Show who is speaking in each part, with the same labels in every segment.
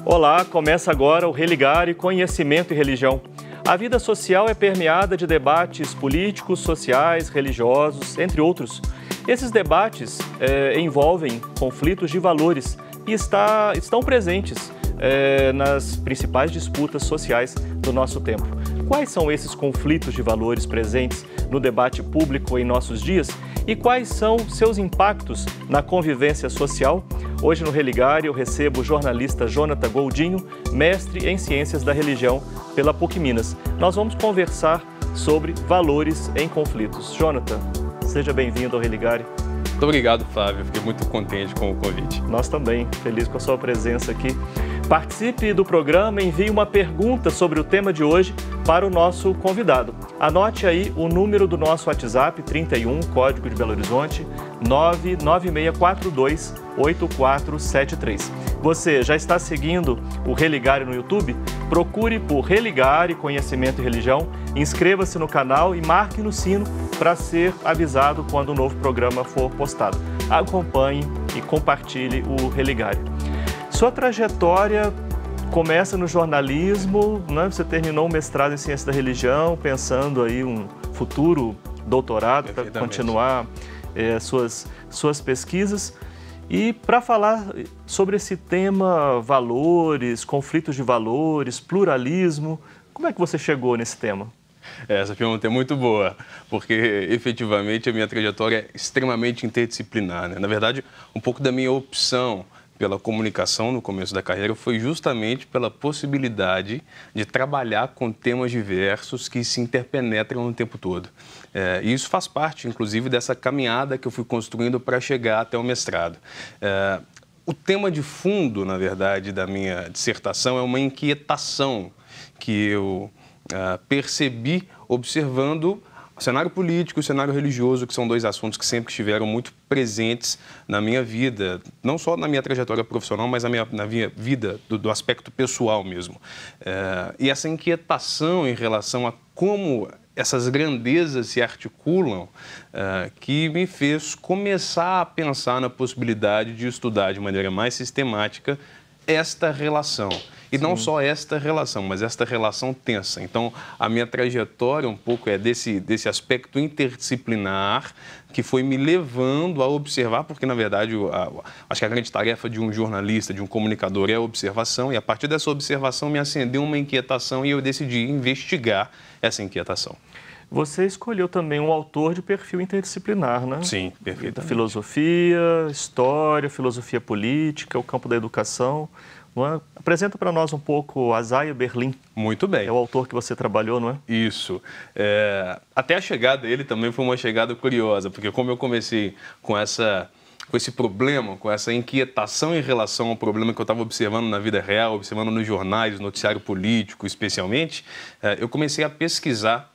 Speaker 1: Olá, começa agora o Religare Conhecimento e Religião. A vida social é permeada de debates políticos, sociais, religiosos, entre outros. Esses debates envolvem conflitos de valores e estão presentes nas principais disputas sociais do nosso tempo. Quais são esses conflitos de valores presentes no debate público em nossos dias e quais são seus impactos na convivência social? Hoje no Religare eu recebo o jornalista Jonathan Goldinho, mestre em Ciências da Religião pela PUC Minas. Nós vamos conversar sobre valores em conflitos. Jonathan, seja bem-vindo ao Religare.
Speaker 2: Muito obrigado, Flávio. Fiquei muito contente com o convite.
Speaker 1: Nós também, feliz com a sua presença aqui. Participe do programa, envie uma pergunta sobre o tema de hoje para o nosso convidado. Anote aí o número do nosso WhatsApp, 31, código de Belo Horizonte, 996428473. Você já está seguindo o Religare no YouTube? Procure por Religare Conhecimento e Religião, inscreva-se no canal e marque no sino para ser avisado quando um novo programa for postado. Acompanhe e compartilhe o Religare. Sua trajetória começa no jornalismo, né? Você terminou o mestrado em Ciência da Religião, pensando aí um futuro doutorado para continuar suas pesquisas. E para falar sobre esse tema, valores, conflitos de valores, pluralismo, como é que você chegou nesse tema?
Speaker 2: Essa pergunta é muito boa, porque efetivamente a minha trajetória é extremamente interdisciplinar, né? Na verdade, um pouco da minha opção pela comunicação no começo da carreira foi justamente pela possibilidade de trabalhar com temas diversos que se interpenetram no tempo todo. E isso faz parte, inclusive, dessa caminhada que eu fui construindo para chegar até o mestrado. O tema de fundo, na verdade, da minha dissertação é uma inquietação que eu percebi observando o cenário político e o cenário religioso, que são dois assuntos que sempre estiveram muito presentes na minha vida, não só na minha trajetória profissional, mas na minha vida do aspecto pessoal mesmo. E essa inquietação em relação a como essas grandezas se articulam, que me fez começar a pensar na possibilidade de estudar de maneira mais sistemática esta relação. E não só esta relação, mas esta relação tensa. Então, a minha trajetória um pouco é desse aspecto interdisciplinar que foi me levando a observar, porque, na verdade, acho que a grande tarefa de um jornalista, de um comunicador, é a observação, e a partir dessa observação me acendeu uma inquietação e eu decidi investigar essa inquietação.
Speaker 1: Você escolheu também um autor de perfil interdisciplinar, né?
Speaker 2: Sim, perfeitamente.
Speaker 1: Filosofia, história, filosofia política, o campo da educação. Apresenta para nós um pouco Isaiah Berlin.
Speaker 2: Muito bem.
Speaker 1: É o autor que você trabalhou, não é?
Speaker 2: Isso. Até a chegada dele também foi uma chegada curiosa, porque como eu comecei com esse problema, com essa inquietação em relação ao problema que eu estava observando na vida real, observando nos jornais, no noticiário político especialmente, eu comecei a pesquisar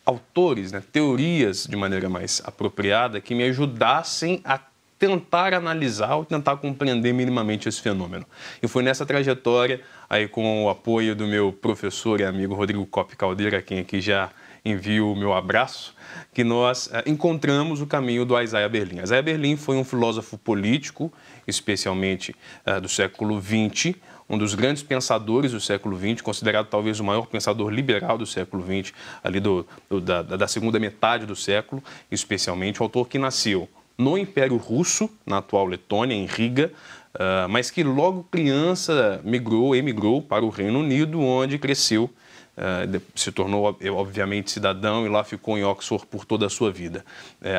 Speaker 2: autores, teorias de maneira mais apropriada que me ajudassem a tentar analisar ou tentar compreender minimamente esse fenômeno. E foi nessa trajetória, aí com o apoio do meu professor e amigo Rodrigo Coppi Caldeira, a quem aqui já envio o meu abraço, que nós encontramos o caminho do Isaiah Berlin. Isaiah Berlin foi um filósofo político, especialmente do século XX, um dos grandes pensadores do século XX, considerado talvez o maior pensador liberal do século XX, ali da segunda metade do século, especialmente, o autor que nasceu no Império Russo, na atual Letônia, em Riga, mas que logo criança emigrou para o Reino Unido, onde cresceu, se tornou, obviamente, cidadão e lá ficou em Oxford por toda a sua vida.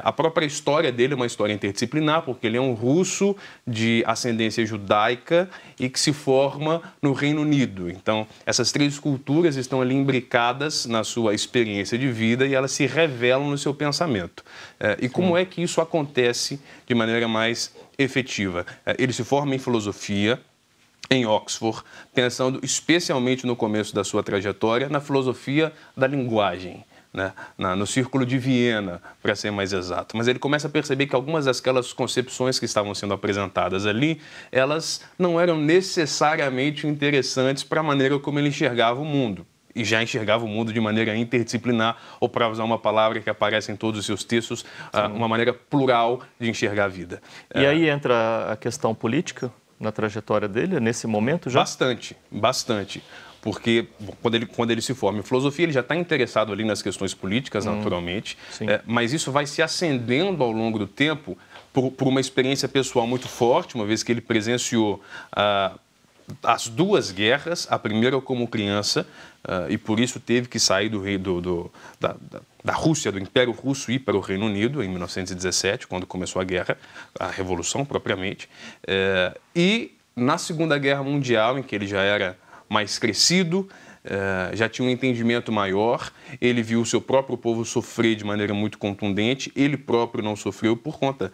Speaker 2: A própria história dele é uma história interdisciplinar, porque ele é um russo de ascendência judaica e que se forma no Reino Unido. Então, essas três culturas estão ali imbricadas na sua experiência de vida e elas se revelam no seu pensamento. E como é que isso acontece de maneira mais efetiva? Ele se forma em filosofia, em Oxford, pensando especialmente no começo da sua trajetória na filosofia da linguagem, no Círculo de Viena, para ser mais exato. Mas ele começa a perceber que algumas daquelas concepções que estavam sendo apresentadas ali, elas não eram necessariamente interessantes para a maneira como ele enxergava o mundo. E já enxergava o mundo de maneira interdisciplinar, ou para usar uma palavra que aparece em todos os seus textos, uma maneira plural de enxergar a vida.
Speaker 1: E aí entra a questão política? na trajetória dele, nesse momento já?
Speaker 2: Bastante, bastante. Porque quando ele se forma em filosofia, ele já está interessado ali nas questões políticas, naturalmente, mas isso vai se acendendo ao longo do tempo por uma experiência pessoal muito forte, uma vez que ele presenciou as duas guerras, a primeira como criança, e por isso teve que sair da Rússia, do Império Russo, e ir para o Reino Unido, em 1917, quando começou a guerra, a Revolução propriamente. E na Segunda Guerra Mundial, em que ele já era mais crescido, já tinha um entendimento maior, ele viu o seu próprio povo sofrer de maneira muito contundente, ele próprio não sofreu por conta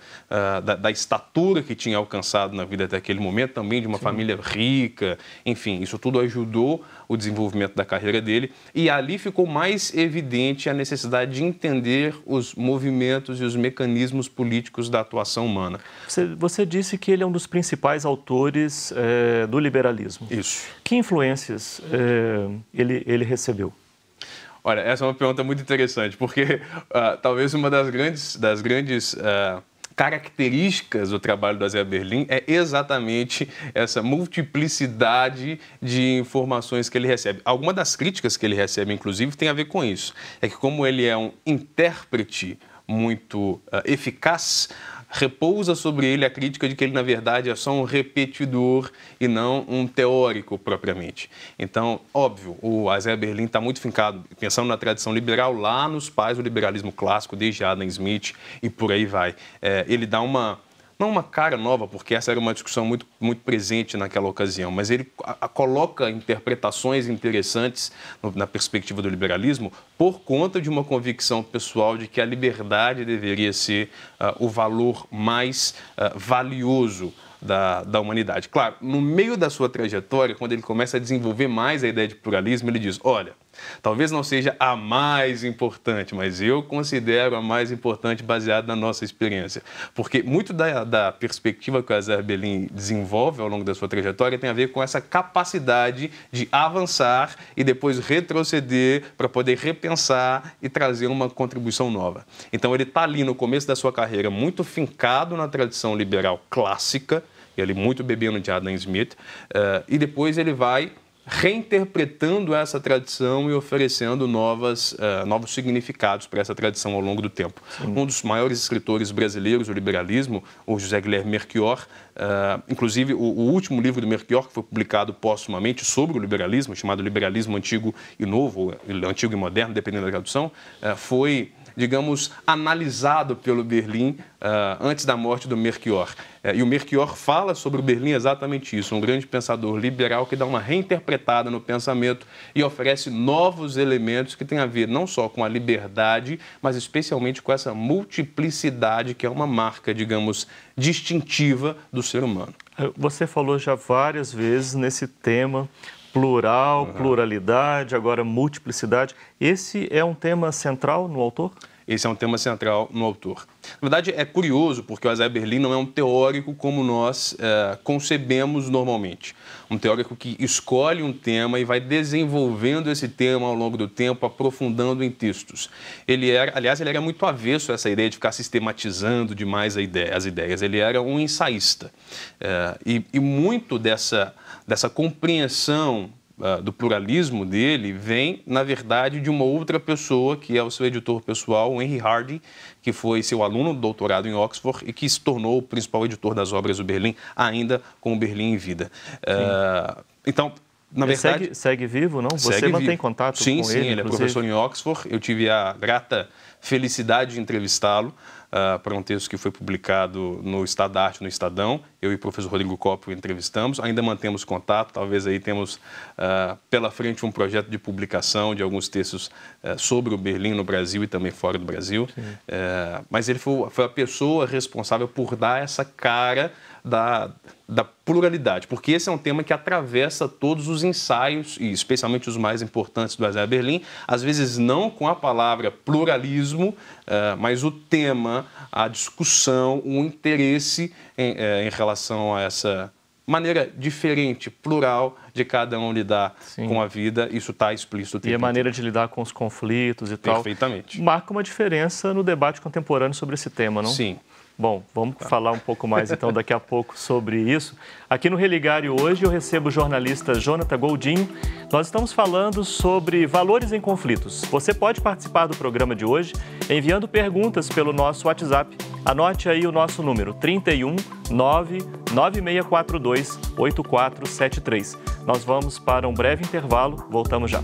Speaker 2: da estatura que tinha alcançado na vida até aquele momento, também de uma família rica, enfim, isso tudo ajudou o desenvolvimento da carreira dele, e ali ficou mais evidente a necessidade de entender os movimentos e os mecanismos políticos da atuação humana.
Speaker 1: Você disse que ele é um dos principais autores do liberalismo.
Speaker 2: Isso.
Speaker 1: Que influências ele recebeu?
Speaker 2: Olha, essa é uma pergunta muito interessante, porque talvez uma das grandes características do trabalho do Azer Berlin é exatamente essa multiplicidade de informações que ele recebe. Alguma das críticas que ele recebe, inclusive, tem a ver com isso. É que como ele é um intérprete muito eficaz, repousa sobre ele a crítica de que ele, na verdade, é só um repetidor e não um teórico propriamente. Então, óbvio, o Azer Berlin está muito fincado, pensando na tradição liberal, lá nos pais do liberalismo clássico, desde Adam Smith e por aí vai. Ele dá não uma cara nova, porque essa era uma discussão muito, muito presente naquela ocasião, mas ele coloca interpretações interessantes na perspectiva do liberalismo por conta de uma convicção pessoal de que a liberdade deveria ser o valor mais valioso da humanidade. Claro, no meio da sua trajetória, quando ele começa a desenvolver mais a ideia de pluralismo, ele diz, olha, talvez não seja a mais importante, mas eu considero a mais importante baseada na nossa experiência. Porque muito da perspectiva que o Azer Berlin desenvolve ao longo da sua trajetória tem a ver com essa capacidade de avançar e depois retroceder para poder repensar e trazer uma contribuição nova. Então ele está ali no começo da sua carreira muito fincado na tradição liberal clássica, ele muito bebendo de Adam Smith, e depois ele vai reinterpretando essa tradição e oferecendo novos significados para essa tradição ao longo do tempo. Sim. Um dos maiores escritores brasileiros do liberalismo, o José Guilherme Melchior, inclusive o último livro do Melchior, que foi publicado póstumamente sobre o liberalismo, chamado Liberalismo Antigo e Novo, Antigo e Moderno, dependendo da tradução, foi, digamos, analisado pelo Berlin antes da morte do Melchior. E o Melchior fala sobre o Berlin exatamente isso, um grande pensador liberal que dá uma reinterpretada no pensamento e oferece novos elementos que têm a ver não só com a liberdade, mas especialmente com essa multiplicidade que é uma marca, digamos, distintiva do ser humano.
Speaker 1: Você falou já várias vezes nesse tema plural, pluralidade, agora multiplicidade. Esse é um tema central no autor?
Speaker 2: Esse é um tema central no autor. Na verdade, é curioso, porque o Azer Berlin não é um teórico como nós concebemos normalmente. Um teórico que escolhe um tema e vai desenvolvendo esse tema ao longo do tempo, aprofundando em textos. Ele era muito avesso a essa ideia de ficar sistematizando demais as ideias. Ele era um ensaísta. E muito dessa compreensão do pluralismo dele vem, na verdade, de uma outra pessoa, que é o seu editor pessoal, o Henry Hardy, que foi seu aluno de doutorado em Oxford e que se tornou o principal editor das obras do Berlin, ainda com o Berlin em vida. Então, na verdade...
Speaker 1: Segue vivo, não? Você mantém contato com ele?
Speaker 2: Sim, ele é professor em Oxford. Eu tive a grata felicidade de entrevistá-lo para um texto que foi publicado no Estado da Arte, no Estadão. Eu e o professor Rodrigo Copo o entrevistamos, ainda mantemos contato, talvez aí temos pela frente um projeto de publicação de alguns textos sobre o Berlim no Brasil e também fora do Brasil. Mas ele foi a pessoa responsável por dar essa cara da pluralidade, porque esse é um tema que atravessa todos os ensaios, e especialmente os mais importantes do Azer Berlin, às vezes não com a palavra pluralismo, mas o tema, a discussão, o interesse em relação a essa maneira diferente, plural, de cada um lidar com a vida, isso está explícito.
Speaker 1: E a maneira de lidar com os conflitos e tal.
Speaker 2: Perfeitamente.
Speaker 1: Marca uma diferença no debate contemporâneo sobre esse tema, não?
Speaker 2: Sim.
Speaker 1: Bom, vamos falar um pouco mais então daqui a pouco sobre isso. Aqui no Religare hoje eu recebo o jornalista Jonathan Goldinho. Nós estamos falando sobre valores em conflitos. Você pode participar do programa de hoje enviando perguntas pelo nosso WhatsApp. Anote aí o nosso número, 31 99642 8473. Nós vamos para um breve intervalo, voltamos já.